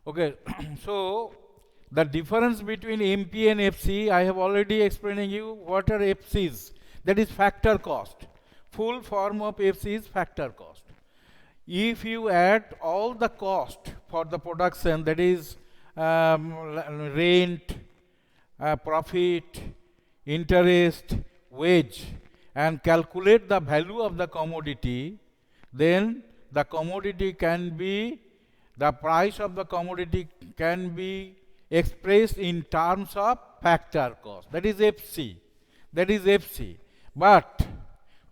Okay, so the difference between MP and FC, I have already explained you what are FCs. That is factor cost. Full form of FC is factor cost. If you add all the cost for the production, that is rent, profit, interest, wage, and calculate the value of the commodity, then the commodity can be, the price of the commodity can be expressed in terms of factor cost. That is FC. That is FC. But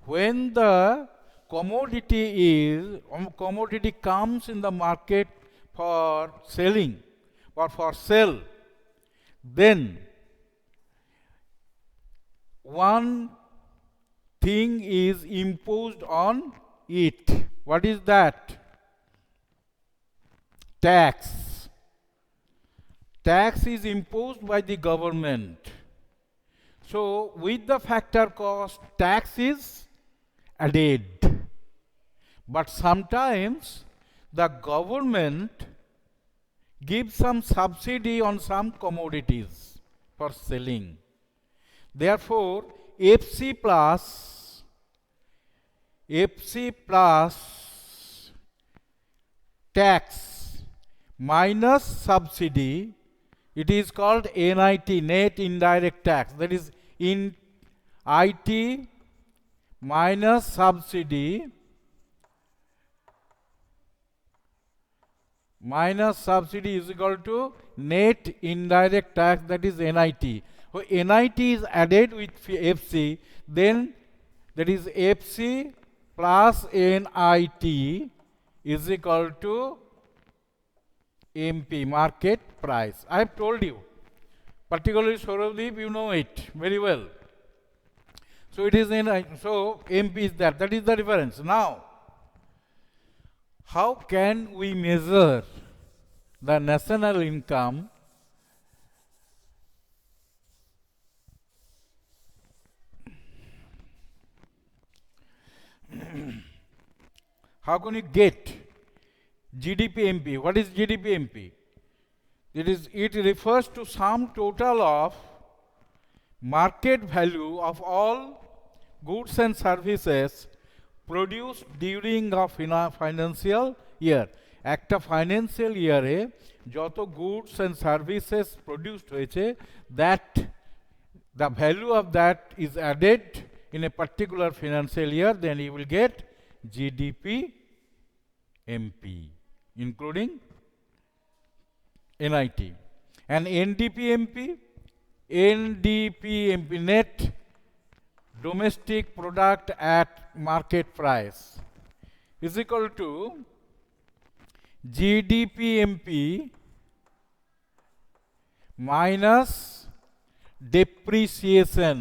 when the commodity comes in the market for selling or for sale, then one thing is imposed on it. What is that? Tax. Tax is imposed by the government. So with the factor cost, tax is added. But sometimes the government gives some subsidy on some commodities for selling. Therefore, FC plus tax minus subsidy, it is called NIT, net indirect tax. That is in IT minus subsidy is equal to net indirect tax, that is NIT. So NIT is added with FC, then that is FC plus NIT is equal to MP, market price. I have told you, particularly Saurabh, you know it very well. So it is so MP is that is the difference. Now, how can we measure the national income how can you get GDP MP? What is GDP MP? It refers to sum total of market value of all goods and services produced during a financial year. একটা financial ইয়ারে যত goods and services produced হয়েছে, that the value of that is added in a particular financial year, then you will get GDP MP, including NIT. And NDP MP, net domestic product at market price, is equal to GDP MP minus depreciation.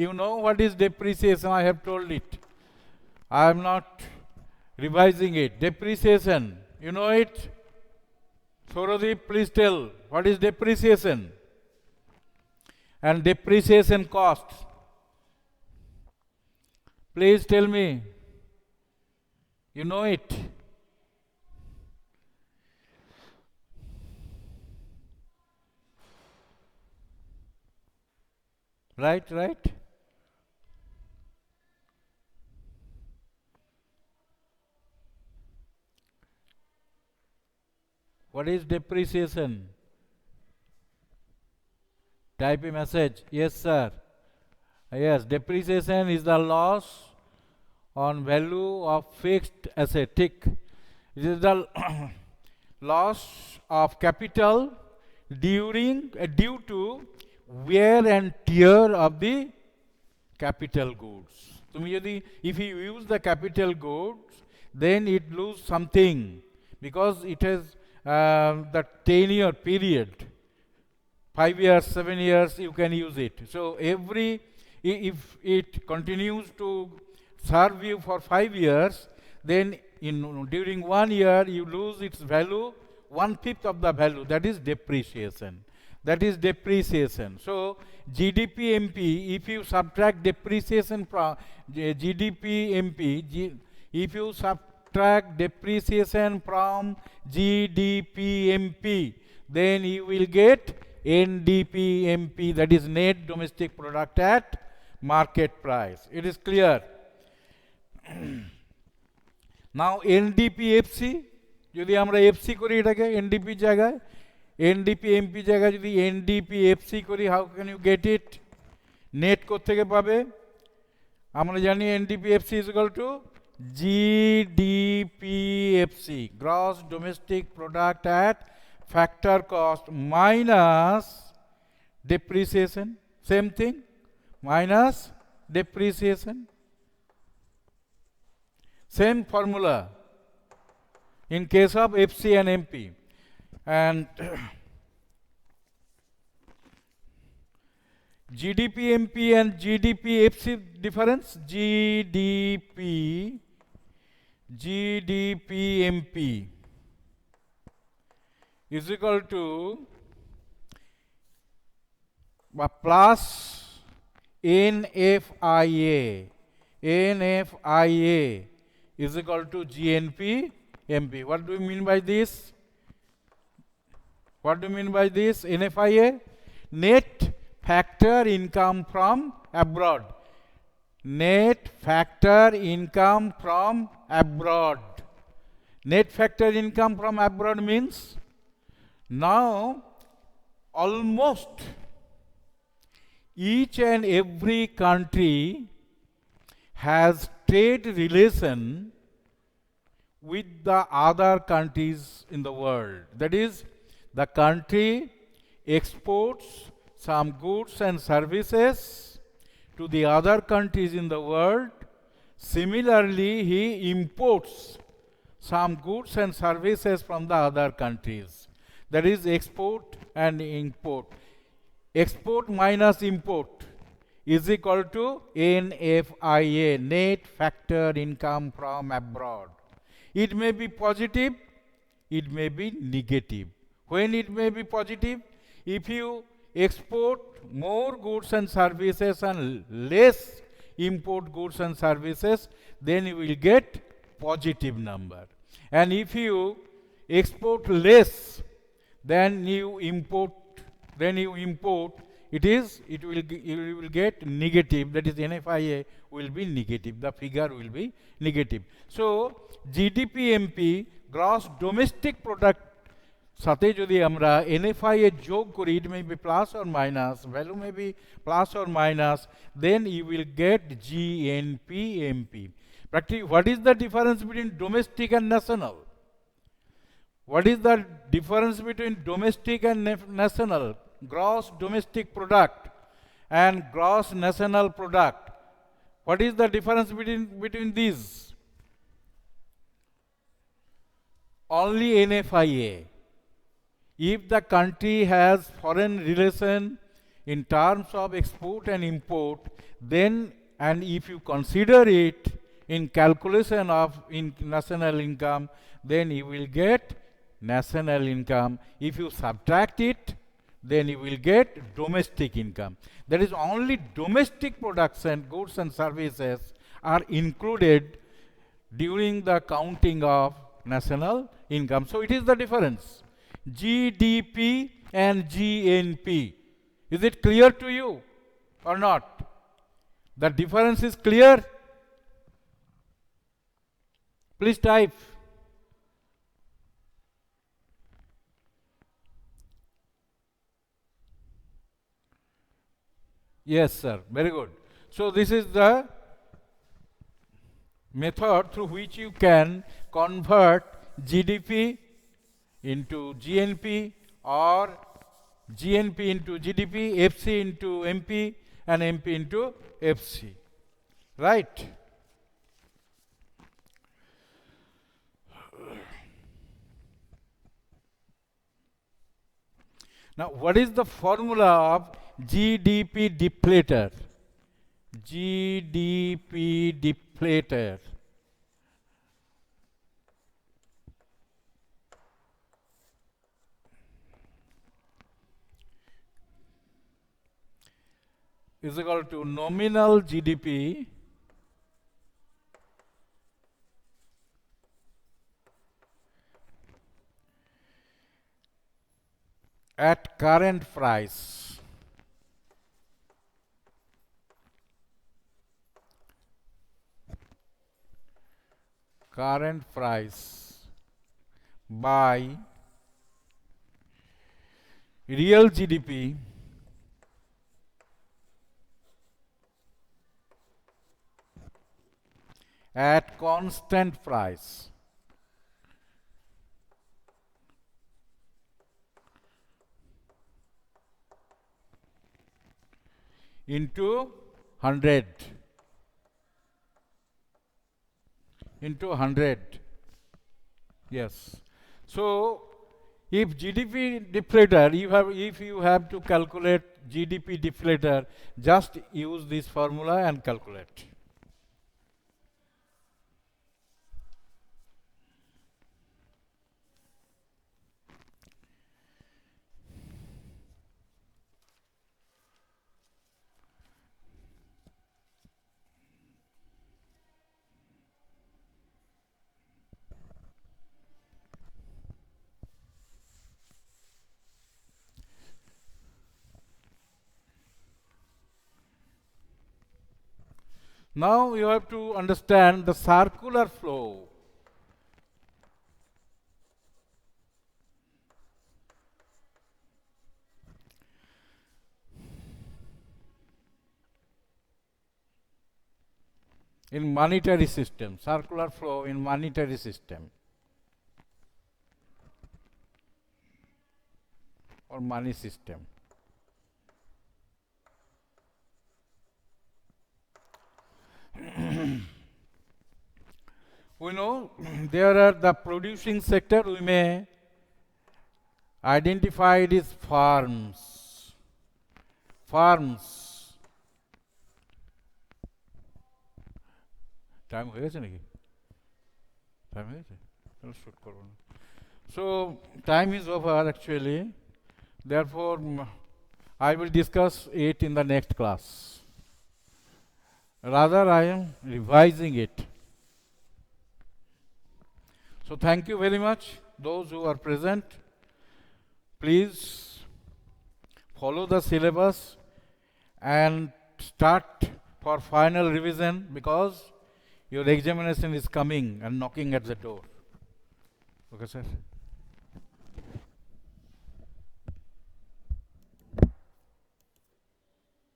You know what is depreciation? I have told it. I am not revising it. Depreciation, you know it? Saurabh, please tell, what is depreciation? And depreciation cost. Please tell me. You know it? Right? What is depreciation? Type a message. Yes, sir. Yes, depreciation is the loss on value of fixed asset. Tick. It is the loss of capital due to wear and tear of the capital goods. If you use the capital goods, then it lose something because it has the 10-year period. 5 years, 7 years, you can use it. So if it continues to serve you for 5 years, then during 1 year you lose its value, 1/5 of the value. That is depreciation. So GDP MP, if you subtract depreciation from GDP MP, if you subtract depreciation from GDPMP, then you will get NDPMP, that is net domestic product at market price. It is clear. Now NDPFC, যদি আমরা FC করি এটাকে NDP জায়গায়, এনডিপিএমপি জায়গায় যদি NDPFC করি, how can you get it? Net কোত্থেকে পাবে? আমরা জানি NDPFC is equal to GDPFC, gross domestic product at factor cost minus depreciation, same thing, minus depreciation. Same formula in case of FC and MP. And GDP MP and GDP FC difference, GDP MP is equal to plus NFIA. NFIA is equal to GNP MP. What do you mean by this? What do you mean by this? NFIA, net factor income from abroad. Net factor income from abroad. Net factor income from abroad means now almost each and every country has trade relation with the other countries in the world. That is, the country exports some goods and services to the other countries in the world. Similarly, he imports some goods and services from the other countries. That is export and import. Export minus import is equal to NFIA, net factor income from abroad. It may be positive, it may be negative. When it may be positive? If you export more goods and services and less import goods and services, then you will get positive number. And if you export less than you import, you will get negative. That is, NFIA will be negative. The figure will be negative. So GDP MP, gross domestic product, সাথে যদি আমরা NFIA যোগ করি, it may be plus or minus, value may be plus or minus, then you will get GNPMP. Practically, what is the difference between domestic and national? What is the difference between domestic and national? Gross domestic product and gross national product. What is the difference between these? Only NFIA. If the country has foreign relation in terms of export and import, then, and if you consider it in calculation of national income, then you will get national income. If you subtract it, then you will get domestic income. That is, only domestic products and goods and services are included during the counting of national income. So it is the difference. GDP and GNP. Is it clear to you or not? The difference is clear? Please type. Yes, sir. Very good. So this is the method through which you can convert GDP into GNP or GNP into GDP, FC into MP, and MP into FC. Right? Now, what is the formula of GDP deflator? GDP deflator. Is equal to nominal GDP at current price by real GDP at constant price into 100 into 100. Yes. So if GDP deflator, if you have to calculate GDP deflator, just use this formula and calculate. Now you have to understand the circular flow. In monetary system, circular flow in monetary system or money system. We know there are the producing sector, we may identify it as farms. Time হয়েছে নাকি? Time হয়েছে? তাহলে shoot করবো না। So time is over actually. Therefore, I will discuss it in the next class. Rather, I am revising it. So thank you very much, those who are present. Please follow the syllabus and start for final revision because your examination is coming and knocking at the door. Okay, sir?